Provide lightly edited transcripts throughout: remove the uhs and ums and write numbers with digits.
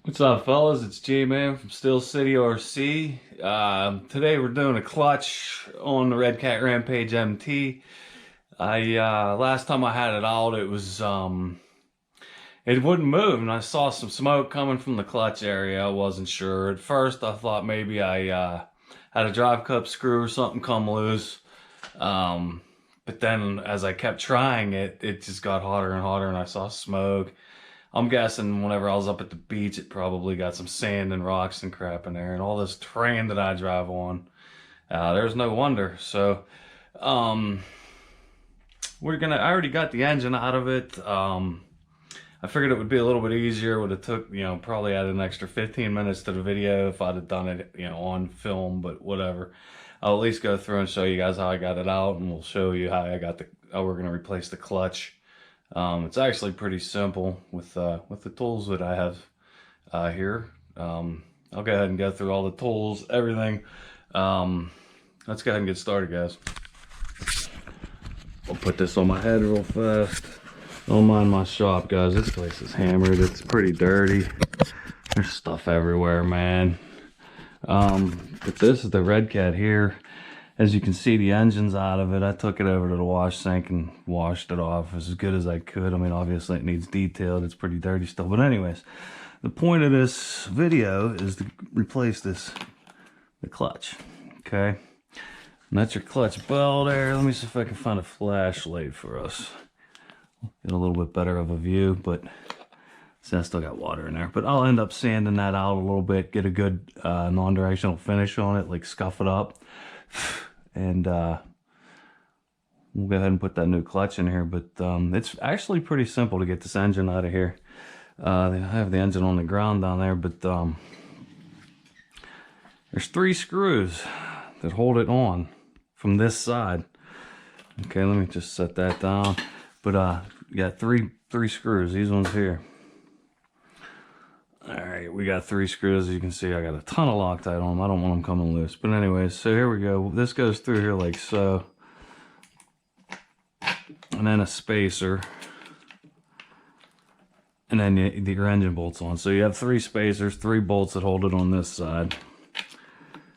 What's up, fellas? It's G-Man from Steel City RC. Today we're doing a clutch on the Redcat Rampage MT. Last time I had it out, it wouldn't move, and I saw some smoke coming from the clutch area. I wasn't sure. At first, I thought maybe I had a drive cup screw or something come loose. But then as I kept trying it, it just got hotter and hotter, and I saw smoke. I'm guessing whenever I was up at the beach, it probably got some sand and rocks and crap in there, and all this terrain that I drive on. There's no wonder. So, um, I already got the engine out of it. I figured it would be a little bit easier. Would have took, probably added an extra 15 minutes to the video if I'd have done it, on film, but whatever. I'll at least go through and show you guys how I got it out, and we'll show you how we're going to replace the clutch. It's actually pretty simple with the tools that I have here. I'll go ahead and go through all the tools, everything. Let's go ahead and get started, guys. I'll put this on my head real fast. Don't mind my shop, guys. This place is hammered. It's pretty dirty. There's stuff everywhere, man. But this is the Redcat here. As you can see, the engine's out of it. I took it over to the wash sink and washed it off as good as I could. I mean, obviously it needs detailed. It's pretty dirty still. But anyways, the point of this video is to replace the clutch. Okay? And that's your clutch bell there. Let me see if I can find a flashlight for us. Get a little bit better of a view, but see, I still got water in there. But I'll end up sanding that out a little bit, get a good non-directional finish on it, like scuff it up. And we'll go ahead and put that new clutch in here. But it's actually pretty simple to get this engine out of here. I have the engine on the ground down there, but there's 3 screws that hold it on from this side. Okay, let me just set that down. But you got three screws, these ones here. Alright, we got 3 screws. As you can see, I got a ton of Loctite on them. I don't want them coming loose. But anyways, so here we go. This goes through here like so. And then a spacer. And then your engine bolts on. So you have 3 spacers, 3 bolts that hold it on this side.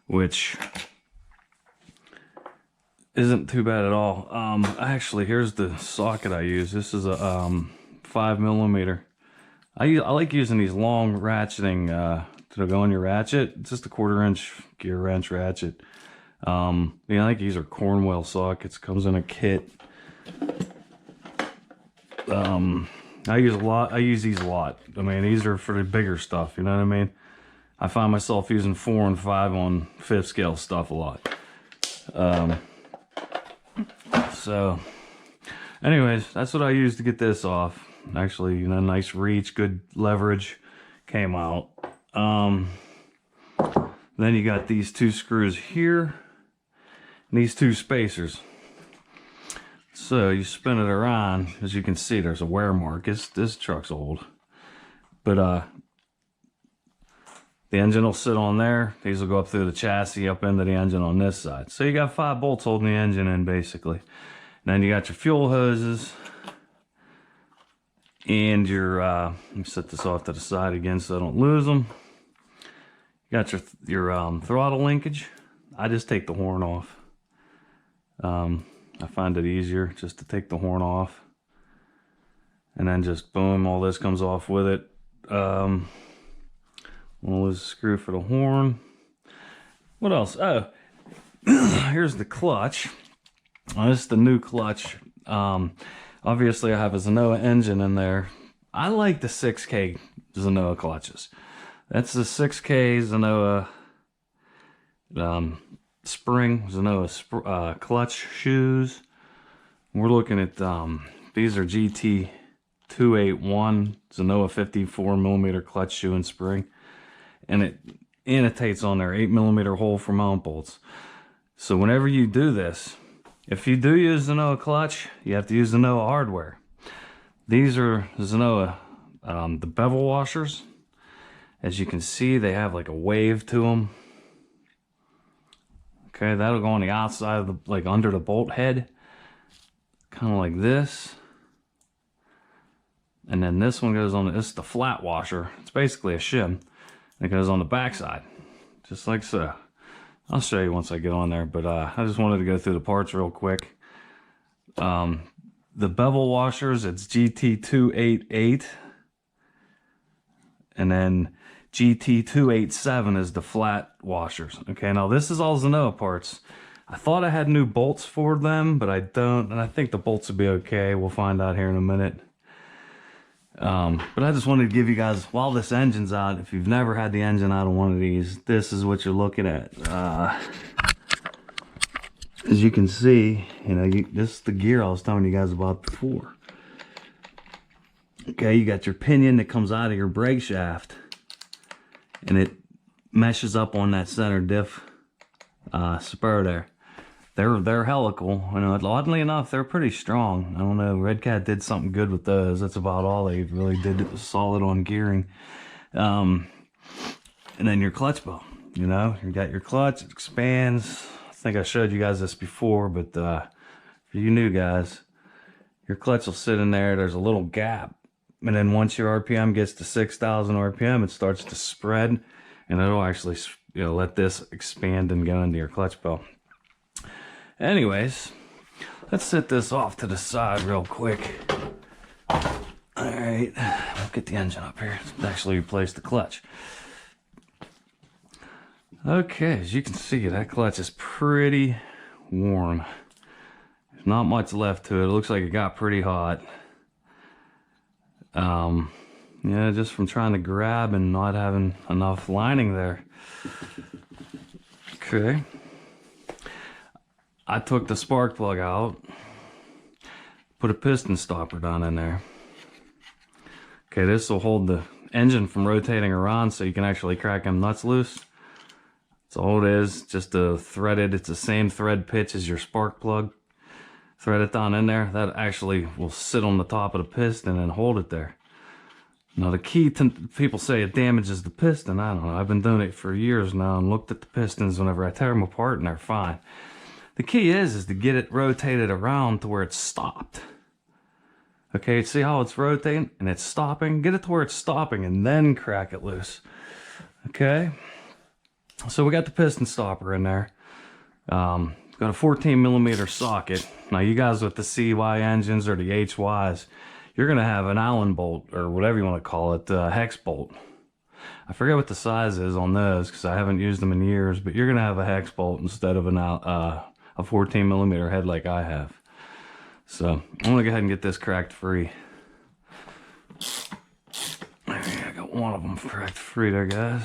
Which isn't too bad at all. Actually, here's the socket I use. This is a 5mm. I like using these long ratcheting to go on your ratchet. It's just a 1/4 inch gear wrench ratchet. I think these are Cornwell sockets. Comes in a kit. I use these a lot. I mean, these are for the bigger stuff. You know what I mean? I find myself using 4 and 5 on 5th scale stuff a lot. So, anyways, that's what I use to get this off. Actually, nice reach, good leverage, came out. Then you got these 2 screws here, and these 2 spacers. So you spin it around. As you can see, there's a wear mark. This truck's old, but the engine will sit on there. These will go up through the chassis, up into the engine on this side. So you got 5 bolts holding the engine in, basically. And then you got your fuel hoses. And your, let me set this off to the side again so I don't lose them. You got your throttle linkage. I just take the horn off. I find it easier just to take the horn off. And then just boom, all this comes off with it. One was a screw for the horn. What else? Oh, here's the clutch. This is the new clutch. Obviously, I have a Zenoa engine in there. I like the 6K Zenoa clutches. That's the 6K Zenoa spring, Zenoa clutch shoes. We're looking at, these are GT281 Zenoa 54mm clutch shoe and spring. And it annotates on there 8mm hole for mount bolts. So whenever you do this, if you do use Zenoa clutch, you have to use Zenoa hardware. These are Zenoa, the bevel washers. As you can see, they have like a wave to them. Okay, that'll go on the outside of the, like under the bolt head. Kind of like this. And then this one goes on, this is the flat washer. It's basically a shim. It goes on the back side, just like so. I'll show you once I get on there, but I just wanted to go through the parts real quick. The bevel washers, it's GT288. And then GT287 is the flat washers. Okay, now this is all Zenoa parts. I thought I had new bolts for them, but I don't, and I think the bolts will be okay. We'll find out here in a minute. But I just wanted to give you guys, while this engine's out, if you've never had the engine out of one of these, this is what you're looking at. As you can see, you know, this is the gear I was telling you guys about before. Okay, you got your pinion that comes out of your brake shaft, and it meshes up on that center diff spur there. They're helical. You know, oddly enough, they're pretty strong. I don't know, Redcat did something good with those. That's about all they really did. It was solid on gearing. And then your clutch bell. You know, you got your clutch, it expands. I think I showed you guys this before, but for you new guys, your clutch will sit in there. There's a little gap. And then once your RPM gets to 6,000 RPM, it starts to spread, and it'll actually, you know, let this expand and go into your clutch bell. Anyways, let's set this off to the side real quick. All right, we'll get the engine up here. Let's actually replace the clutch. Okay, as you can see, that clutch is pretty warm. There's not much left to it. It looks like it got pretty hot. Yeah, just from trying to grab and not having enough lining there. Okay. I took the spark plug out, put a piston stopper down in there. Okay, this will hold the engine from rotating around so you can actually crack them nuts loose. That's all it is, just a threaded, it's the same thread pitch as your spark plug. Thread it down in there. That actually will sit on the top of the piston and hold it there. Now the key to, people say it damages the piston. I don't know. I've been doing it for years now and looked at the pistons whenever I tear them apart and they're fine. The key is to get it rotated around to where it's stopped. Okay, see how it's rotating and it's stopping? Get it to where it's stopping and then crack it loose. Okay, so we got the piston stopper in there. Got a 14mm socket. Now you guys with the CY engines or the HYs, you're gonna have an Allen bolt or whatever you want to call it, hex bolt. I forget what the size is on those because I haven't used them in years, but you're gonna have a hex bolt instead of a 14mm head like I have. So I'm gonna go ahead and get this cracked free. I got one of them cracked free there, guys.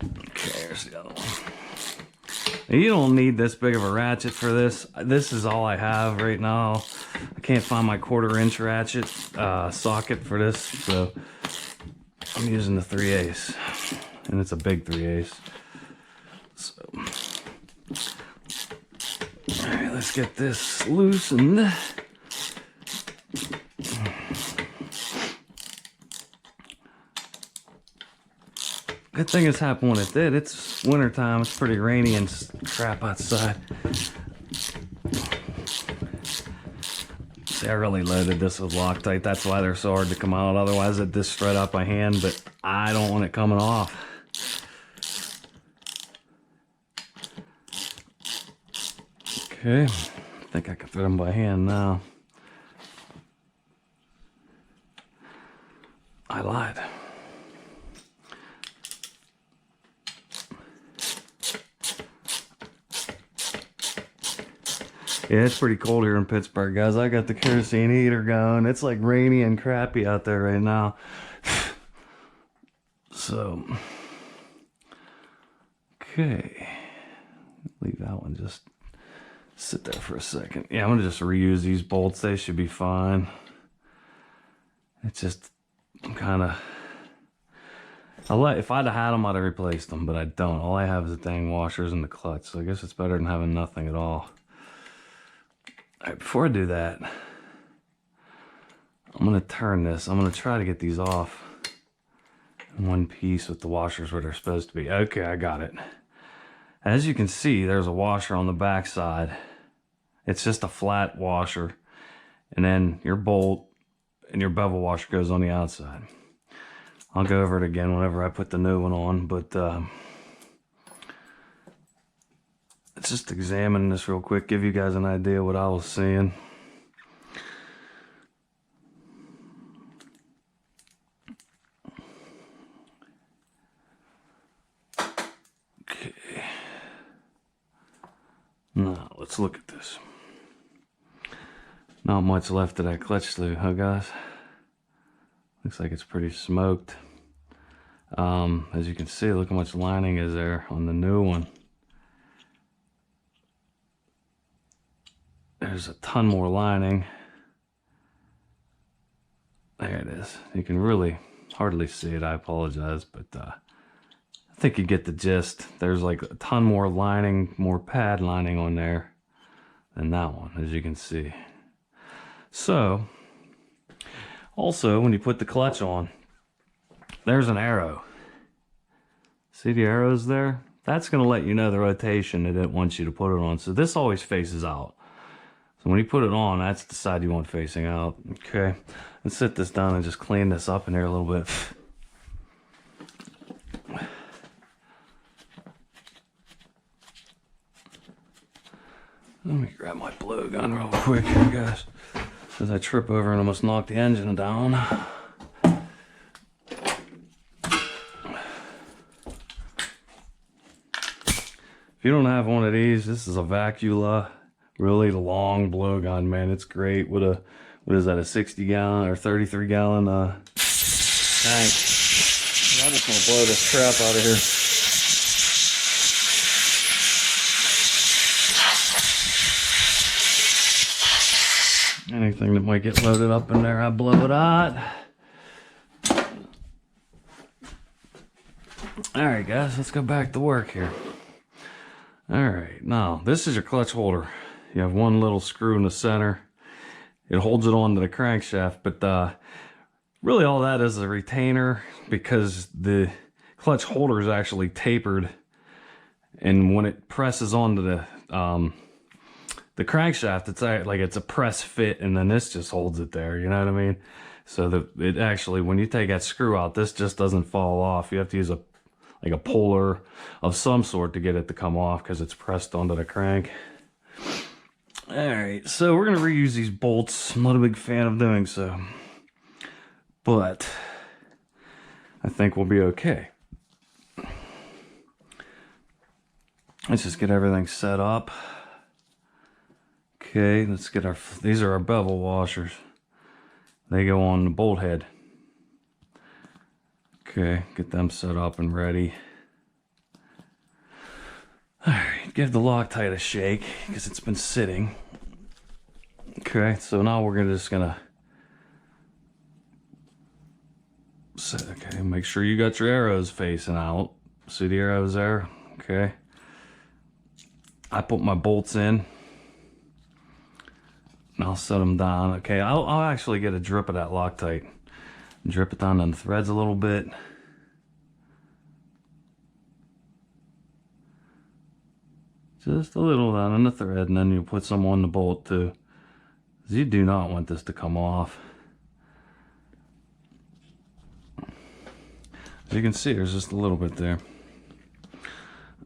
Okay, here's the other one. Now, you don't need this big of a ratchet for this. This is all I have right now. I can't find my 1/4" ratchet socket for this, so I'm using the 3/8, and it's a big 3/8. So, all right, let's get this loosened. Good thing this happened when it did. It's winter time. It's pretty rainy and crap outside. See, I really loaded this with Loctite. That's why they're so hard to come out. Otherwise, it'd just shred out by hand, but I don't want it coming off. Okay, I think I can thread them by hand now. I lied. Yeah, it's pretty cold here in Pittsburgh, guys. I got the kerosene heater going. It's like rainy and crappy out there right now. So, okay. Leave that one just sit there for a second. Yeah, I'm going to just reuse these bolts. They should be fine. It's just, I'm kind of... if I'd have had them, I'd have replaced them, but I don't. All I have is the dang washers and the clutch, so I guess it's better than having nothing at all. All right, before I do that, I'm going to turn this. I'm going to try to get these off in one piece with the washers where they're supposed to be. Okay, I got it. As you can see, there's a washer on the back side. It's just a flat washer. And then your bolt and your bevel washer goes on the outside. I'll go over it again whenever I put the new one on, but let's just examine this real quick, give you guys an idea what I was seeing. Okay. Now, let's look at this. Not much left of that clutch sleeve, huh guys? Looks like it's pretty smoked. As you can see, look how much lining is there on the new one. There's a ton more lining. There it is. You can really hardly see it, I apologize, but I think you get the gist. There's like a ton more lining, more pad lining on there than that one, as you can see. So, also, when you put the clutch on, there's an arrow. See the arrows there? That's going to let you know the rotation that it wants you to put it on. So this always faces out. So when you put it on, that's the side you want facing out. Okay, let's sit this down and just clean this up in here a little bit. Let me grab my blow gun real quick here, guys, as I trip over and almost knock the engine down. If you don't have one of these, this is a Vacula, really long blow gun, man. It's great with a, what is that, a 60 gallon or 33 gallon tank. I just want to blow this crap out of here. Anything that might get loaded up in there, I blow it out. Alright guys, let's go back to work here. Alright, now this is your clutch holder. You have one little screw in the center. It holds it onto the crankshaft, but really all that is a retainer, because the clutch holder is actually tapered, and when it presses onto the crankshaft, it's like it's a press fit, and then this just holds it there, you know what I mean? So it actually, when you take that screw out, this just doesn't fall off. You have to use a puller of some sort to get it to come off, because it's pressed onto the crank. Alright, so we're going to reuse these bolts. I'm not a big fan of doing so, but I think we'll be okay. Let's just get everything set up. Okay, let's get our, these are our bevel washers. They go on the bolt head. Okay, get them set up and ready. Alright, give the Loctite a shake, because it's been sitting. Okay, so now we're just gonna set, okay, make sure you got your arrows facing out. See the arrows there? Okay. I put my bolts in. And I'll set them down. Okay, I'll actually get a drip of that Loctite. Drip it down on the threads a little bit. Just a little down on the thread, and then you put some on the bolt too. Because you do not want this to come off. As you can see, there's just a little bit there.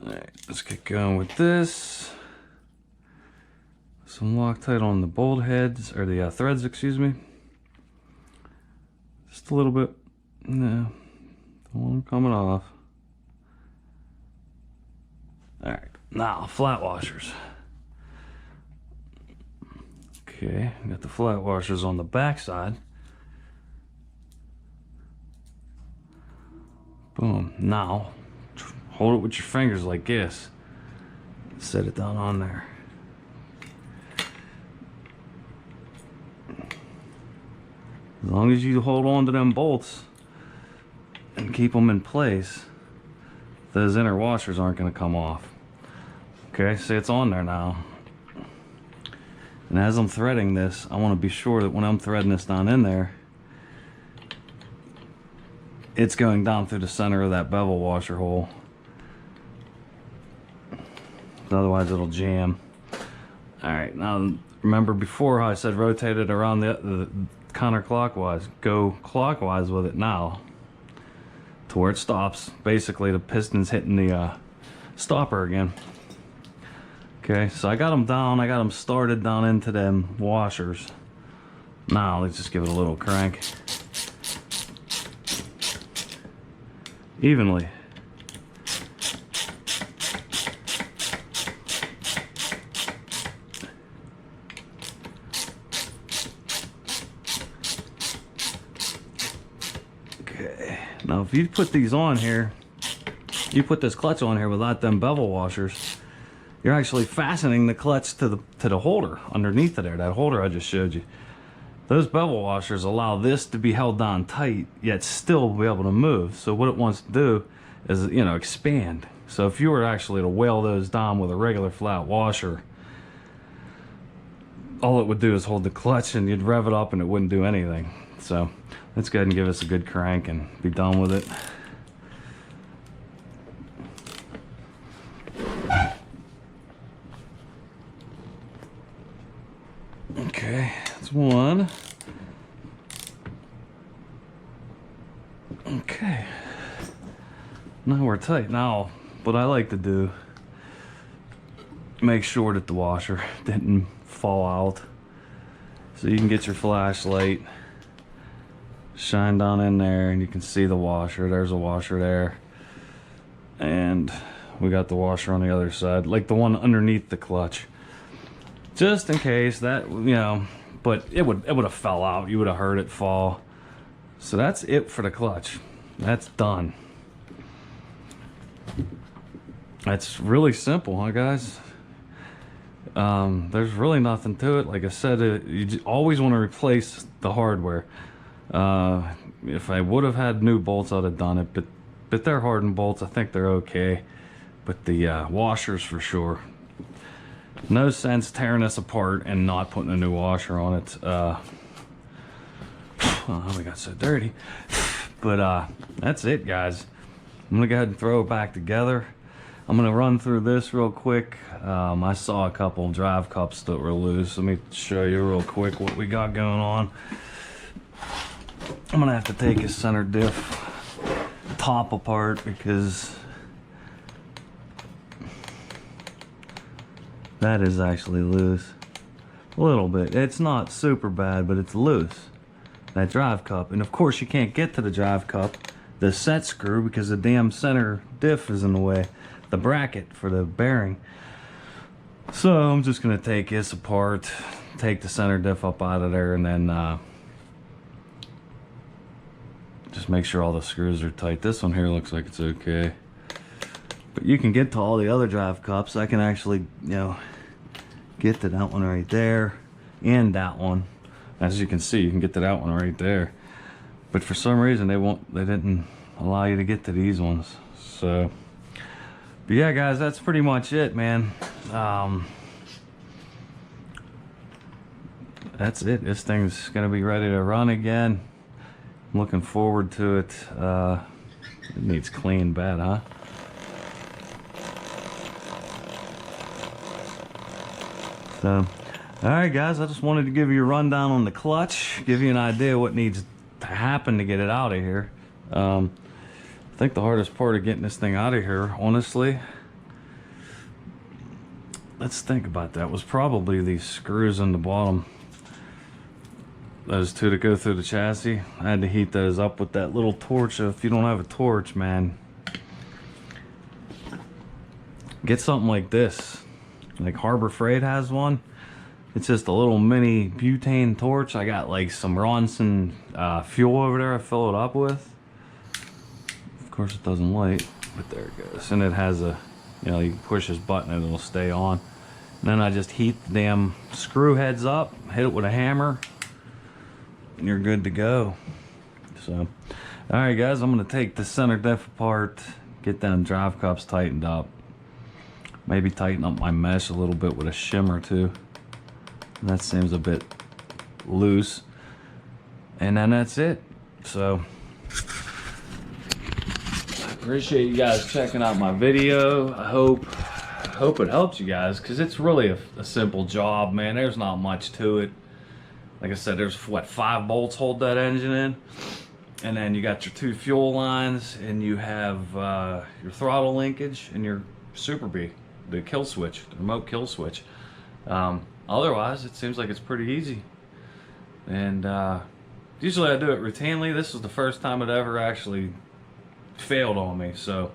Alright, let's get going with this. Some Loctite on the bolt heads, or the threads, excuse me. Just a little bit. No, don't want them coming off. Alright, now flat washers. Okay, got the flat washers on the back side. Boom. Now, hold it with your fingers like this. Set it down on there. As long as you hold on to them bolts and keep them in place, those inner washers aren't going to come off. Okay, see, it's on there now. And as I'm threading this, I want to be sure that when I'm threading this down in there, it's going down through the center of that bevel washer hole. Otherwise it'll jam. Alright, now remember before how I said rotate it around the counterclockwise. Go clockwise with it now to where it stops. Basically, the piston's hitting the stopper again. Okay, so I got them down. I got them started down into them washers. Now let's just give it a little crank. Evenly. Okay, now if you put these on here, you put this clutch on here without them bevel washers, you're actually fastening the clutch to the holder underneath of there, that holder I just showed you. Those bevel washers allow this to be held down tight, yet still be able to move. So what it wants to do is, you know, expand. So if you were actually to whale those down with a regular flat washer, all it would do is hold the clutch and you'd rev it up and it wouldn't do anything. So let's go ahead and give us a good crank and be done with it. Okay, that's one. Okay, now we're tight. Now what I like to do, make sure that the washer didn't fall out. So you can get your flashlight, shine down in there, and you can see the washer. There's a washer there, and we got the washer on the other side, like the one underneath the clutch, just in case that, you know, but it would have fell out. You would have heard it fall. So that's it for the clutch. That's done. That's really simple, huh, guys? There's really nothing to it. Like I said, you always want to replace the hardware. If I would have had new bolts, I'd have done it, but they're hardened bolts. I think they're okay. But the washers, for sure. No sense tearing this apart and not putting a new washer on it. Oh, we got so dirty. But that's it, guys. I'm gonna go ahead and throw it back together. I'm gonna run through this real quick. I saw a couple drive cups that were loose. Let me show you real quick what we got going on. I'm gonna have to take his center diff top apart because that is actually loose. A little bit. It's not super bad, but it's loose. That drive cup. And of course you can't get to the drive cup, the set screw, because the damn center diff is in the way. The bracket for the bearing. So I'm just gonna take this apart, take the center diff up out of there, and then just make sure all the screws are tight. This one here looks like it's okay. But you can get to all the other drive cups. I can actually, you know, get to that one right there and that one. As you can see, you can get to that one right there. But for some reason they didn't allow you to get to these ones. So, but yeah, guys, that's pretty much it, man. That's it. This thing's gonna be ready to run again. I'm looking forward to it. It needs clean bad, huh? So, alright guys, I just wanted to give you a rundown on the clutch, give you an idea what needs to happen to get it out of here. I think the hardest part of getting this thing out of here, honestly, let's think about that, was probably these screws on the bottom. Those two that go through the chassis. I had to heat those up with that little torch. If you don't have a torch, man, get something like this. Like Harbor Freight has one. It's just a little mini butane torch. I got like some Ronson fuel over there I fill it up with. Of course it doesn't light, but there it goes. And it has a, you know, you can push this button and it'll stay on. And then I just heat the damn screw heads up, hit it with a hammer, and you're good to go. So, alright guys, I'm gonna take the center diff apart, get them drive cups tightened up. Maybe tighten up my mesh a little bit with a shimmer too. That seems a bit loose. And then that's it. So, I appreciate you guys checking out my video. I hope it helps you guys, because it's really a simple job, man. There's not much to it. Like I said, there's what, 5 bolts hold that engine in, and then you got your 2 fuel lines, and you have your throttle linkage and your Super B, the kill switch, the remote kill switch. Otherwise, it seems like it's pretty easy. And usually I do it routinely. This was the first time it ever actually failed on me, so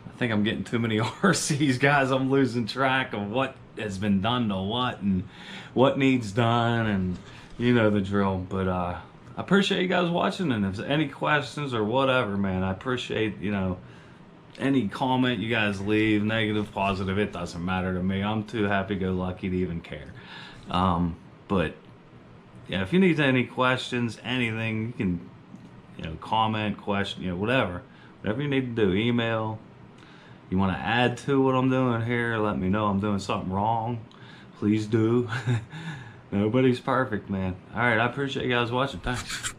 I think I'm getting too many RCs, guys. I'm losing track of what has been done to what and what needs done, and you know the drill. But I appreciate you guys watching, and if there's any questions or whatever, man, I appreciate, you know, any comment you guys leave, negative, positive, it doesn't matter to me. I'm too happy-go-lucky to even care. But yeah, if you need any questions, anything, you can, you know, comment, question, you know, whatever you need to do. Email. You want to add to what I'm doing here, let me know I'm doing something wrong, please do. Nobody's perfect, man. All right, I appreciate you guys watching. Thanks.